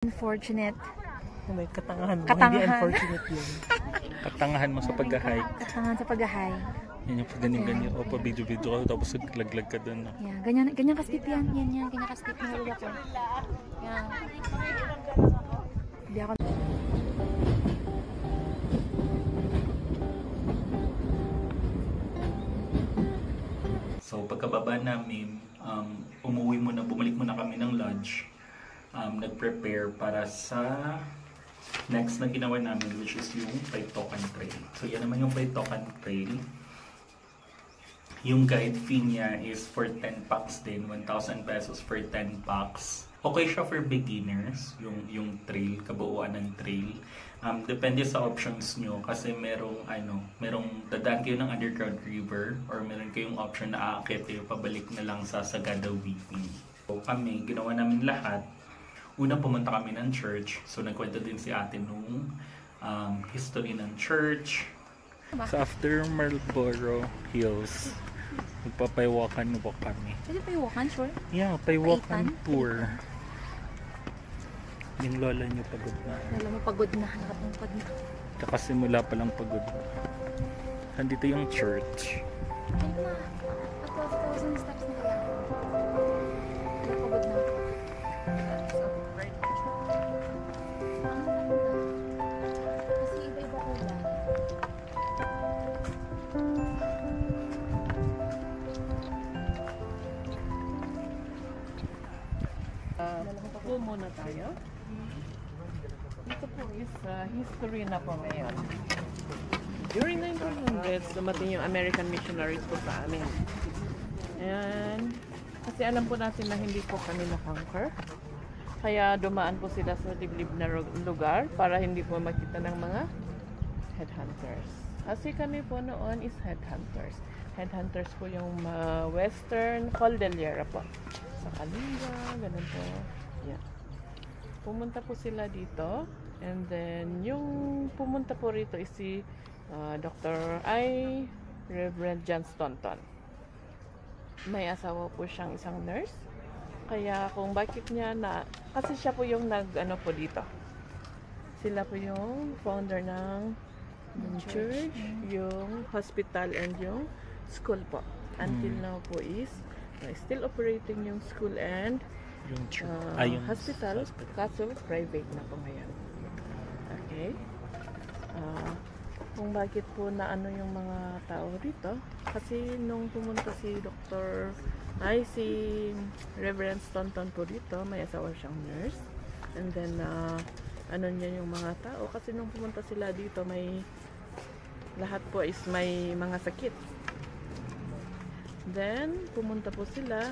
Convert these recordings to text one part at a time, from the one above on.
Unfortunate. May katangahan mo. Katangahan. Hindi unfortunate yun. Katangahan mo sa pag-hike. Katangahan sa pag-hike. Yan yung ganyan-ganyan. O, pa-video-video ka tapos naglaglag ka dun. No? Yeah, ganyan ka-steep yan. Yan. Ganyan ka-steep. Nahulog ako. Yan. Hindi ako. So, pagkababa namin, bumalik muna kami ng lodge. Nag-prepare para sa next na ginawa namin, which is yung Paitokan Trail. So, yan naman yung Paitokan Trail. Yung guide fee niya is for 10 packs din, 1,000 pesos for 10 packs. Okay siya for beginners, yung trail, kabuuan ng trail. Depende sa options nyo kasi merong dadaan kayo ng underground river or meron kayong option na aakyat kayo pabalik na lang sa Sagada Weaving. So kami, ginawa namin lahat. Una pumunta kami ng church, so nagkwento din si ate nung history ng church. So after Marlboro Hills, magpapaywakan mo kami. Pwede paywakan, sure? Yeah, paywakan tour. Yung lola niyo pagod na. Lola mo pagod na. Nakapungkod na. Kakasimula pa lang pagod na. Nandito yung church. Ayun na. 12,000 steps na kaya. Pagod na. Kasi iba-iba ko ba? Po muna tayo. Ito po is history na po ngayon. During 1900s, dumating yung American missionaries po sa amin. And kasi alam po natin na hindi po kami na-conquer. Kaya dumaan po sila sa liblib na lugar para hindi po makita ng mga headhunters. Kasi kami po noon is headhunters. Headhunters po yung Western Cordillera po. Sa Kalinga, ganun po. Yeah. Pumunta po sila dito. And then, yung pumunta po rito is si Reverend John Staunton. May asawa po siyang isang nurse. Kaya kung bakit niya kasi siya po yung nag-ano po dito. Sila po yung founder ng church, yung hospital, and yung school po. Until now po is still operating yung school and Yung hospital, kaso private na po ngayon. Okay. Kung bakit po na ano yung mga tao rito, kasi nung pumunta si Reverend Staunton po dito, may asawa siyang nurse. And then ano niya yung mga tao, kasi nung pumunta sila dito, lahat po is may mga sakit. Then, pumunta po sila,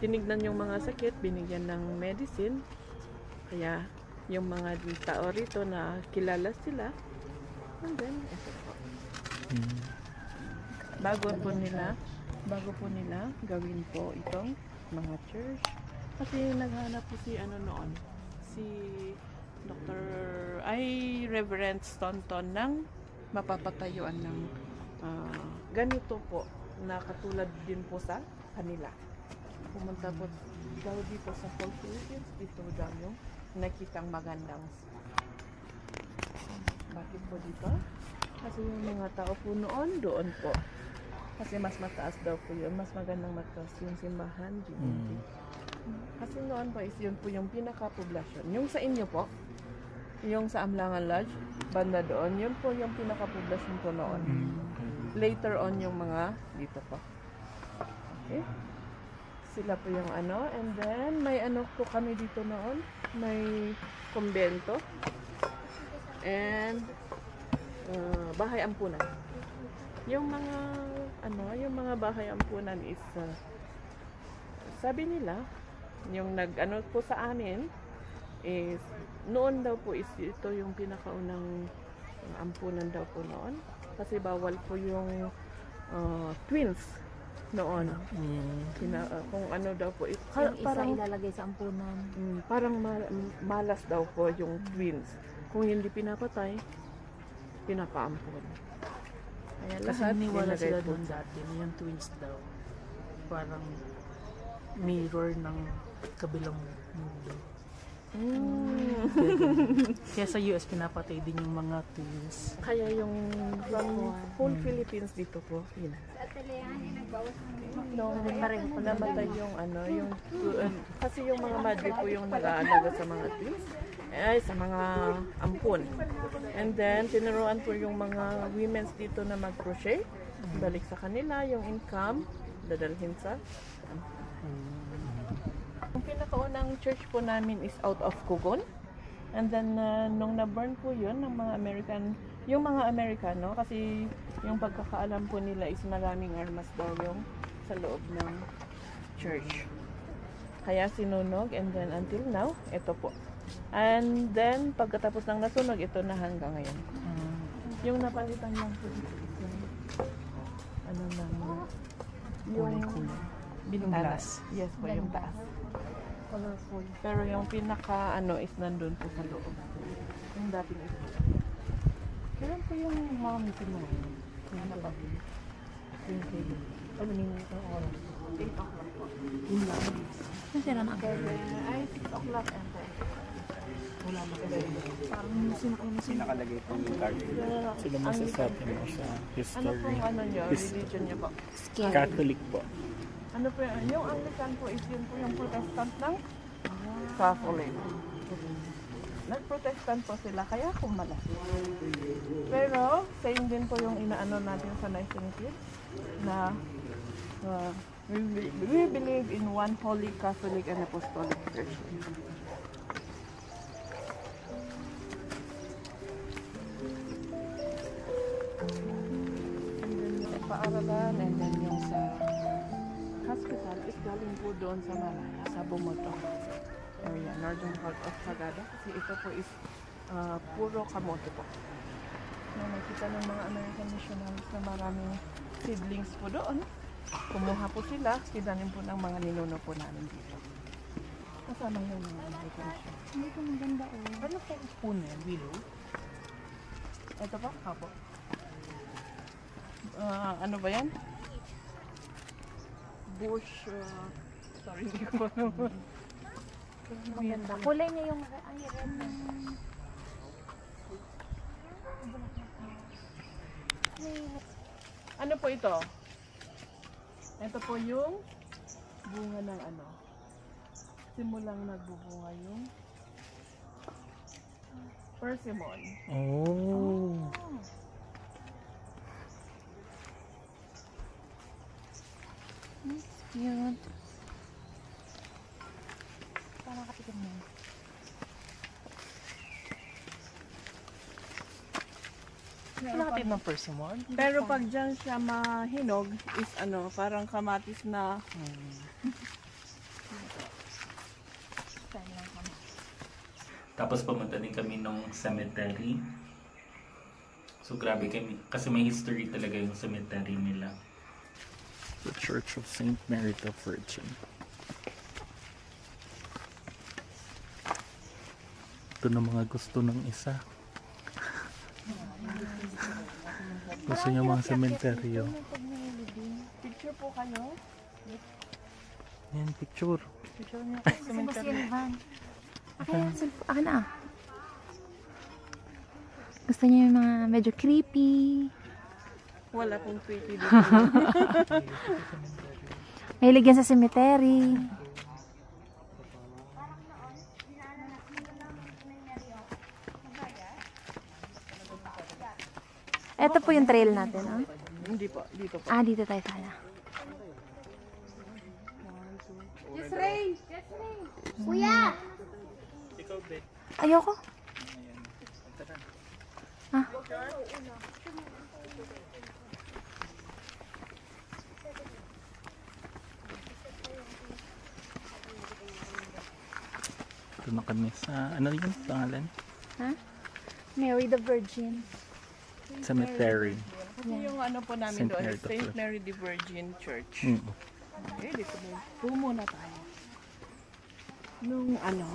tinignan yung mga sakit, binigyan ng medicine. Kaya, yung mga tao rito na kilala sila, and then, ito po. Bago po nila gawin po itong mga church. Kasi naghanap po si Reverend Staunton ng mapapatayuan ng ganito po na katulad din po sa kanila. Pumunta po daw dito sa Philippines, dito daw yung nakitang magandang bakit po dito? Kasi yung mga tao po doon po. Kasi mas mataas daw po yun, mas magandang mataas yung simbahan dito. Kasi noon po is yun po yung pinaka-poblasyon. Yung sa inyo po, yung sa Amlangan Lodge, banda doon, yun po yung pinaka-poblasyon po noon. Later on yung mga dito po. Okay? Sila po yung and then may po kami dito noon, may kumbento and bahay ampunan. Yung mga bahay ampunan is sabi nila yung po sa amin is noon daw po is ito yung pinakaunang ampunan daw po noon. Kasi bawal po yung twins noon. Kung ano daw po. Yung isa ilalagay sa ampunan. Parang malas daw po yung twins. Kung hindi pinapatay, pinapaampun. Kaya Kasi niniwala sila doon dati na yung twins daw. Parang mirror ng kabilang mundo. Kaya sa US, pinapatay din yung mga twins. Kaya yung from whole Philippines dito po, yun. Sa atelihan, nagbawas ng Nung namatay yung ano, yung kasi yung mga madre po yung nag-aalaga sa mga twins, ay sa mga ampon. And then tinuruan po yung mga women's dito na mag-crochet, balik sa kanila yung income, dadalhin sa yung pinakaunang church po namin is out of Kugon. And then nung na-burn po yun ng mga yung mga Amerikano, kasi yung pagkakaalam po nila is maraming armas daw yung sa loob ng church. Kaya sinunog, and then until now, ito po. And then pagkatapos ng nasunog, ito na hanggang ngayon. Yung napalitan lang po dito is yung ano lang, yung bintana. Yes po, yung taas. colorful. Pero yung pinaka ano is nandun po sa loob. Yung dating ito. Kailan po yung mga meeting mo? Yung napabili? Yung kailan? Ano yung oras? 8 o'clock po. Yun lang. Nasira na ako. Ay, 6 o'clock and then. Wala na kayo. Parang Nakalagay po yung card. Sino masasabi mo sa Ano history? pong ano nyo? Religion nyo po? Catholic po. Ano po yun? Yung Anglican po is yun po yung Protestant ng Catholic. Nag-Protestant po sila, kaya kumala. Pero, same din po yung inaano natin sa Nicene Creed na we believe in one holy Catholic and Apostolic Church. And then yung paaralan, and then yung sa hospital is galing po doon sa Malaya, sa Bumoto area, northern part of Sagada, kasi ito po is puro kamote po. Na nakita ng mga American missionaries na maraming seedlings po doon. Kumuha po sila, kinanin po ng mga ninuno po namin dito. Kasama yung mga American missionaries. Hindi ko maganda oh. Ano po puno yan? Willow? Ito po? Hapo. Ano ba yan? Bush, sorry, hindi ko pa naman. Maganda. Kulay niya yung ang red na. Ano po ito? Ito po yung bunga ng ano. Simulang nagbubunga yung persimmon. Oh. Cute. Parang nakatikim mo. Nakatid ng persimmon. Pero pag dyan siya mahinog is ano, parang kamatis na Saan lang kami. Tapos pumunta din kami nung cemetery. So grabe kami, kasi may history talaga yung cemetery nila. The Church of St. Mary the Virgin. Ito na mga gusto ng isa. Gusto niya mga sementeryo. picture po kayo. Yan, picture. Picture niyo Kasi basta yan, Van. Akin na. Gusto niya yung mga medyo creepy. Wala pong creepy dito. Mahilig yan sa cemetery. Ito po yung trail natin, ah. Hindi po, dito po. Ah, dito tayo sana. Kuya! Ayoko. Ah. Ito na kami sa, ano yun pangalan? Ha? Mary the Virgin. Cemetery. Kasi yung ano po namin Saint doon, Mary is the St. Virgin. Mary the Virgin Church. Mm. Okay, dito po muna tayo. Nung ano,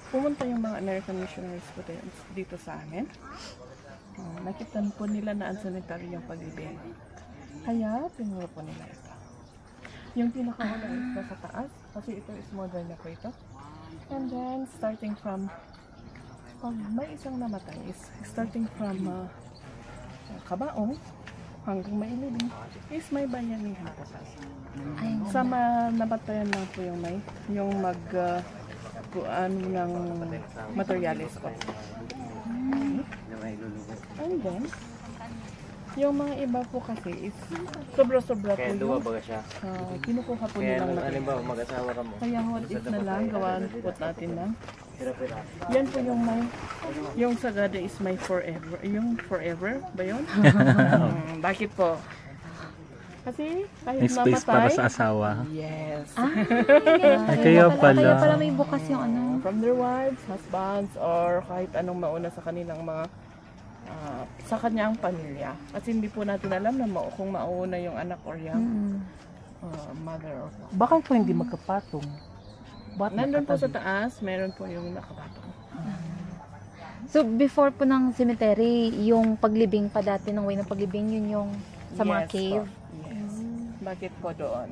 pumunta yung mga American missionaries po dito sa amin. Nakita po nila na ang sanitary yung pag-ibig. Kaya, tinuro po nila ito. Yung pinakauna is nasa taas, kasi ito is modern na po ito. And then, starting from, pag may isang namatay, is starting from Kabaong hanggang Mailibing is may bayanihan po kasi. Ay, Sa namatayan lang po yung may, yung ano ng materialis po. And then, yung mga iba po kasi is sobra-sobra po Kaya yung duwa ba siya? kinukuha po Kaya nilang nung material. halimbawa mag-asawa ka mo. Kaya what if na lang, gawaan po natin lang. Yan po yung may, yung Sagada is my forever. Yung forever ba yun? Bakit po? Kasi kahit May space para namatay, sa asawa. yes. Ay, kaya pala. Kaya pala may bukas yung ano. From their wives, husbands, or kahit anong mauna sa kanilang mga sa kanyang pamilya. Kasi hindi po natin alam na kung mauna yung anak or yung mother or father. Bakit po hindi magkapatong? Bakit Nandun po sa nakatabi? taas, meron po yung nakapatong. So, before po ng cemetery, yung paglibing pa dati, ng way ng paglibing, yun yung sa mga Yes cave. po. Yes. Bakit po doon?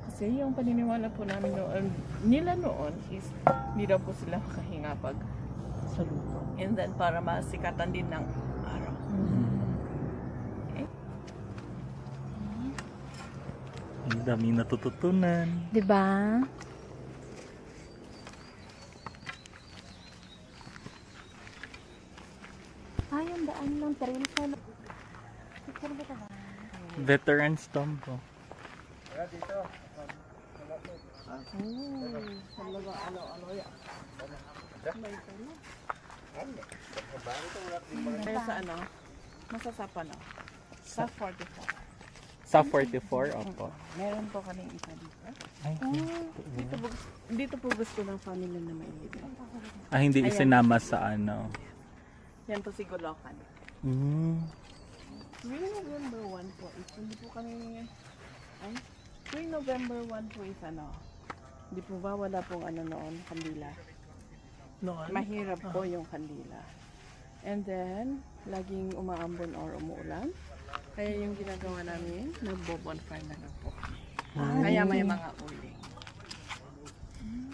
Kasi yung paniniwala po namin noon, nila noon is hindi daw po sila makahinga pag Sa lupa. and then para masikatan din ng araw. Ang dami natututunan. Diba? Ay, ang daan ng trail pala. Picture ba ito ba? Veterans Tomb po. Kaya sa ano, masasapa na. Sa 44. Sa 44, opo. Meron po kaming isa dito. Ay, Dito po gusto ng family na mailibing. hindi Ayan. isinama sa ano. Yan po si Golokan. Tuwing November 1 po is hindi po kami tuwing November 1 po is ano, hindi po ba wala pong ano noon, kandila. Noon? Mahirap po yung kandila. And then, laging umaambon or umuulan. Kaya yung ginagawa namin, nagbo-bonfire na lang po. Kaya may mga uling.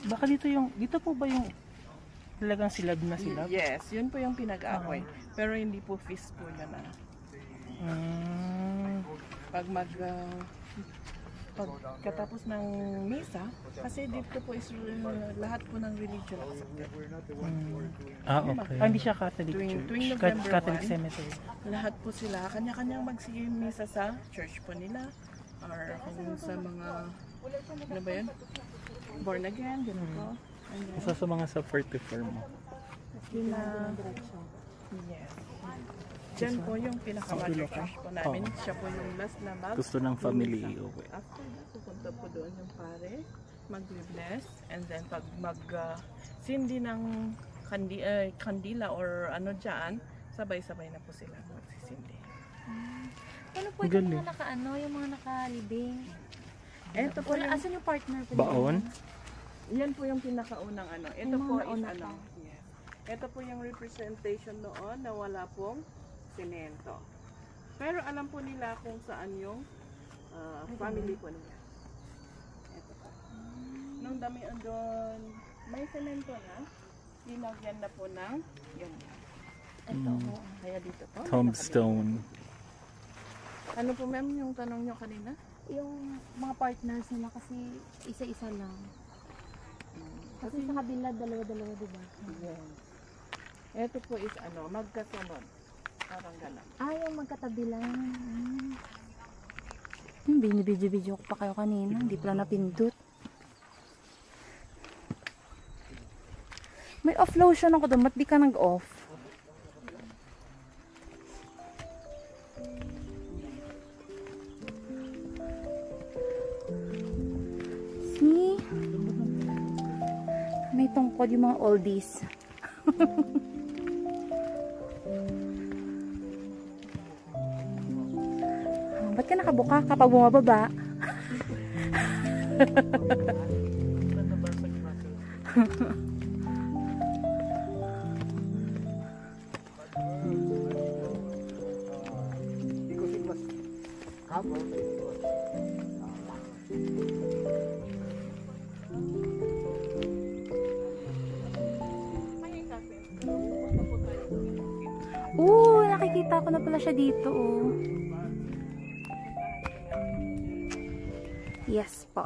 Baka dito po ba yung talagang silab na silab? Yes, yun po yung pinag-akoy. Pero hindi po feast po yun na. Pag pagkatapos ng misa, kasi dito po is lahat po ng religion accepted. Okay. Hindi siya Catholic Tuwing Church. November Catholic 1. Cemetery. Lahat po sila, kanya-kanyang misa sa church po nila or kung sa mga ano ba yun? Born again, gano'n po. And then, Isa sa mga sa 44 mo. yes. Diyan po yung pinaka-mother church po namin. Siya po yung last na Gusto ng family iuwi. After that, pupunta po doon yung pare, mag-bless, and then pag sindi ng kandila or ano dyan, sabay-sabay na po sila magsisindi. Ano po yung mga yung mga nakalibing? Ito po yung, Asan yung partner po? Baon? yan po yung pinakaunang ano. Ito Yung po mga is nauna ano. Yes. Ito po yung representation noon na wala pong semento. Pero alam po nila kung saan yung family po nila. Ito po. Nung damihan doon, may semento na, linagyan na po ng ganyan. Ito. Kaya dito po. may Tombstone. nakalagay. Ano po ma'am yung tanong nyo kanina? Yung mga partners nila kasi isa-isa lang. Kasi sa kabila, dalawa-dalawa, diba? Yes. Ito po is ano, magkasunod. Parang gano'n. Yung magkatabi lang. Binibidyo-video ko pa kayo kanina. Hindi pala napindot. May off lotion ako doon. Ba't di ka nag-off? See? May tungkod yung mga oldies. Ba't ka nakabuka kapag bumababa? Nakita ko na pala siya dito, oh. Yes po.